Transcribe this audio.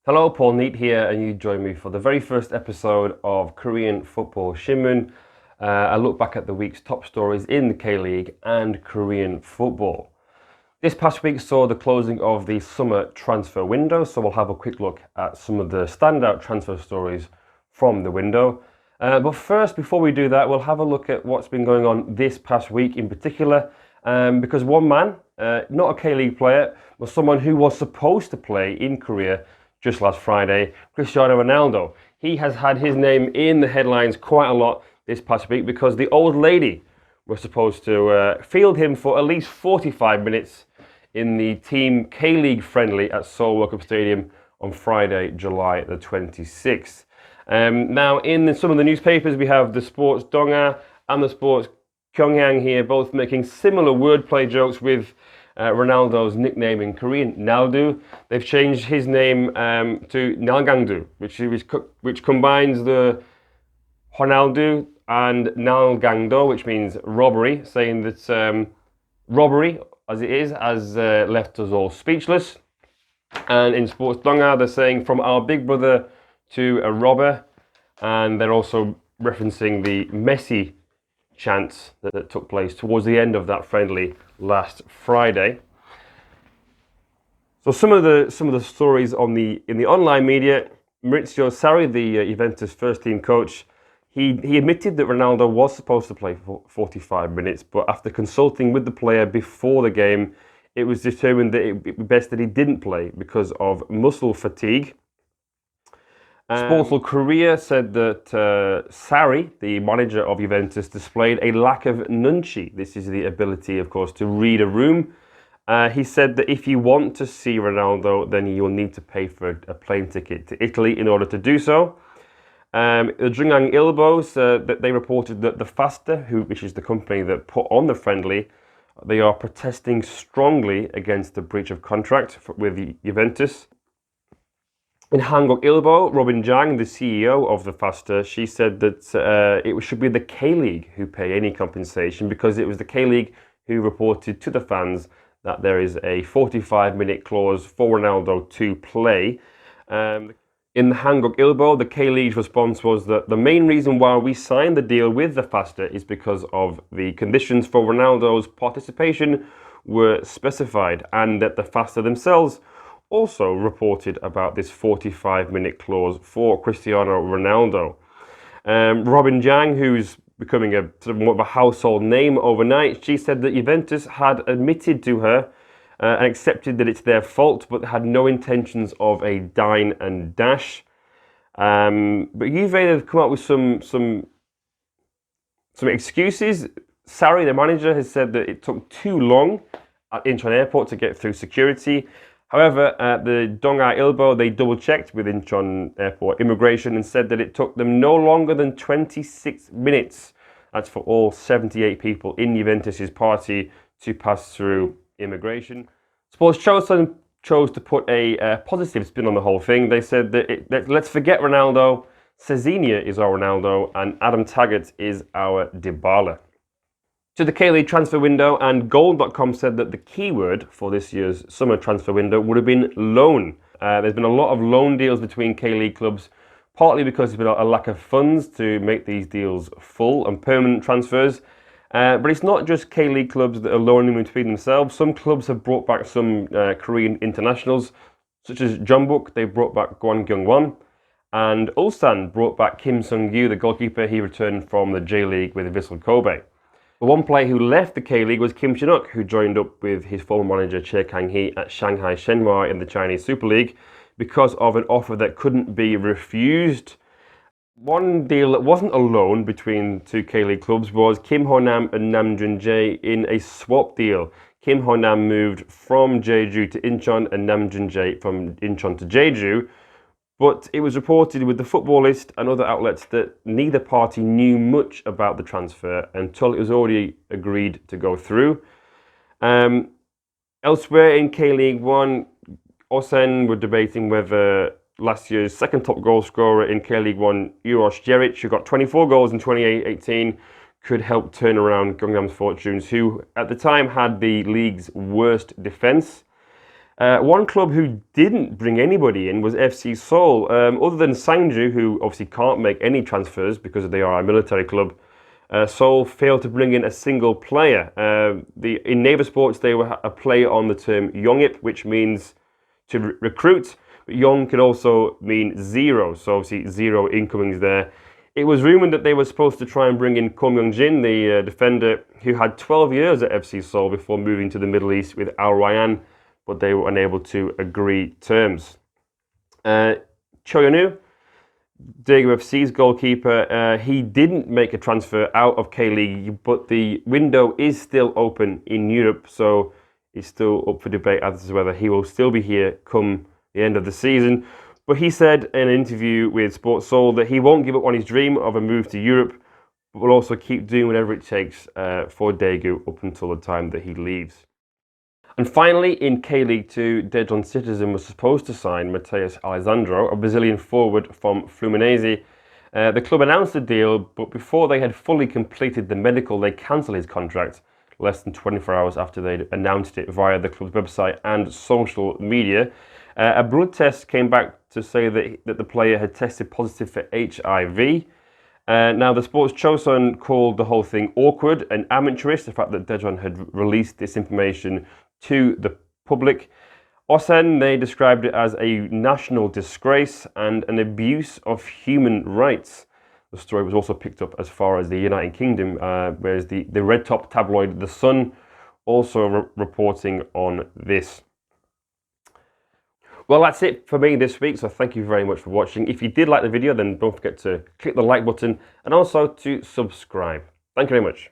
Hello, Paul Neat here, and you join me for the very first episode of Korean Football Shinmun. I look back at the week's top stories in the K-League and Korean football. This past week saw the closing of the summer transfer window, so we'll have a quick look at some of the standout transfer stories from the window. But first, before we do that, we'll have a look at what's been going on this past week in particular, because one man, not a K-League player, but someone who was supposed to play in Korea just last Friday, Cristiano Ronaldo. He has had his name in the headlines quite a lot this past week because the old lady was supposed to field him for at least 45 minutes in the Team K-League friendly at Seoul World Cup Stadium on Friday, July the 26th. Now, in some of the newspapers, we have the Sports Donga and the Sports Pyongyang here, both making similar wordplay jokes with Ronaldo's nickname in Korean, Naldo. They've changed his name to Nalgangdu, which combines the Ronaldo and Nalgangdo, which means robbery, saying that robbery, as it is, has left us all speechless. And in Sports Donga, they're saying from our big brother to a robber, and they're also referencing the Messi chants that took place towards the end of that friendly last Friday. So some of the stories in the online media, Maurizio Sarri, the Juventus first team coach, he admitted that Ronaldo was supposed to play for 45 minutes, but after consulting with the player before the game, it was determined that it would be best that he didn't play because of muscle fatigue. Sportsal Korea said that Sarri, the manager of Juventus, displayed a lack of nunchi. This is the ability, of course, to read a room. He said that if you want to see Ronaldo, then you'll need to pay for a plane ticket to Italy in order to do so. The Jungang Ilbos, that they reported that the Fasta, which is the company that put on the friendly, they are protesting strongly against the breach of contract with Juventus. In Hangok Ilbo, Robin Jang, the CEO of the Fasta, she said that it should be the K-League who pay any compensation because it was the K-League who reported to the fans that there is a 45-minute clause for Ronaldo to play. In the Hangok Ilbo, the K-League's response was that the main reason why we signed the deal with the Fasta is because of the conditions for Ronaldo's participation were specified and that the Fasta themselves also reported about this 45-minute clause for Cristiano Ronaldo. Robin Jang, who's becoming a sort of more of a household name overnight, she said that Juventus had admitted to her and accepted that it's their fault, but had no intentions of a dine and dash. But Juve have come up with some excuses. Sarri, the manager, has said that it took too long at Incheon Airport to get through security. However, at the Donga Ilbo, they double-checked with Incheon Airport immigration and said that it took them no longer than 26 minutes. That's for all 78 people in Juventus's party to pass through immigration. Sports Chosun chose to put a positive spin on the whole thing. They said that let's forget Ronaldo, Cezinha is our Ronaldo, and Adam Taggart is our Dybala. To the K-League transfer window, and Goal.com said that the keyword for this year's summer transfer window would have been loan. There's been a lot of loan deals between K-League clubs, partly because there's been a lack of funds to make these deals full and permanent transfers. But it's not just K-League clubs that are loaning between themselves. Some clubs have brought back some Korean internationals, such as Jeonbuk. They brought back Kwon Kyung-won. And Ulsan brought back Kim Sung-gyu, the goalkeeper. He returned from the J-League with Vissel Kobe. The one player who left the K-League was Kim Chin-wook, who joined up with his former manager Chae Kang-hee at Shanghai Shenhua in the Chinese Super League because of an offer that couldn't be refused. One deal that wasn't a loan between two K-League clubs was Kim Ho-nam and Nam Jun-jae in a swap deal. Kim Ho-nam moved from Jeju to Incheon and Nam Jun-jae from Incheon to Jeju. But it was reported with the Football List and other outlets that neither party knew much about the transfer until it was already agreed to go through. Elsewhere in K-League 1, Osen were debating whether last year's second top goal scorer in K-League 1, Uroš Jeric, who got 24 goals in 2018, could help turn around Gangnam's fortunes, who at the time had the league's worst defence. One club who didn't bring anybody in was FC Seoul. Other than Sangju, who obviously can't make any transfers because they are a military club, Seoul failed to bring in a single player. In Naver Sports, they were a play on the term Yongip, which means to recruit. But Yong could also mean zero, so obviously zero incomings there. It was rumoured that they were supposed to try and bring in Ko Myung-jin, the defender, who had 12 years at FC Seoul before moving to the Middle East with Al Rayyan, but they were unable to agree terms. Cho Yeon-woo, Daegu FC's goalkeeper, he didn't make a transfer out of K-League, but the window is still open in Europe, so it's still up for debate as to whether he will still be here come the end of the season. But he said in an interview with Sports Seoul that he won't give up on his dream of a move to Europe, but will also keep doing whatever it takes for Daegu up until the time that he leaves. And finally, in K-League 2, Daejeon Citizen was supposed to sign Mateus Alessandro, a Brazilian forward from Fluminense. The club announced the deal, but before they had fully completed the medical, they cancelled his contract less than 24 hours after they'd announced it via the club's website and social media. A blood test came back to say that the player had tested positive for HIV. Now, the Sports Chosun called the whole thing awkward and amateurish, the fact that Daejeon had released this information to the public. Osen, they described it as a national disgrace and an abuse of human rights. The story was also picked up as far as the United Kingdom, whereas the red-top tabloid The Sun also reporting on this. Well, that's it for me this week, so thank you very much for watching. If you did like the video, then don't forget to click the like button and also to subscribe. Thank you very much.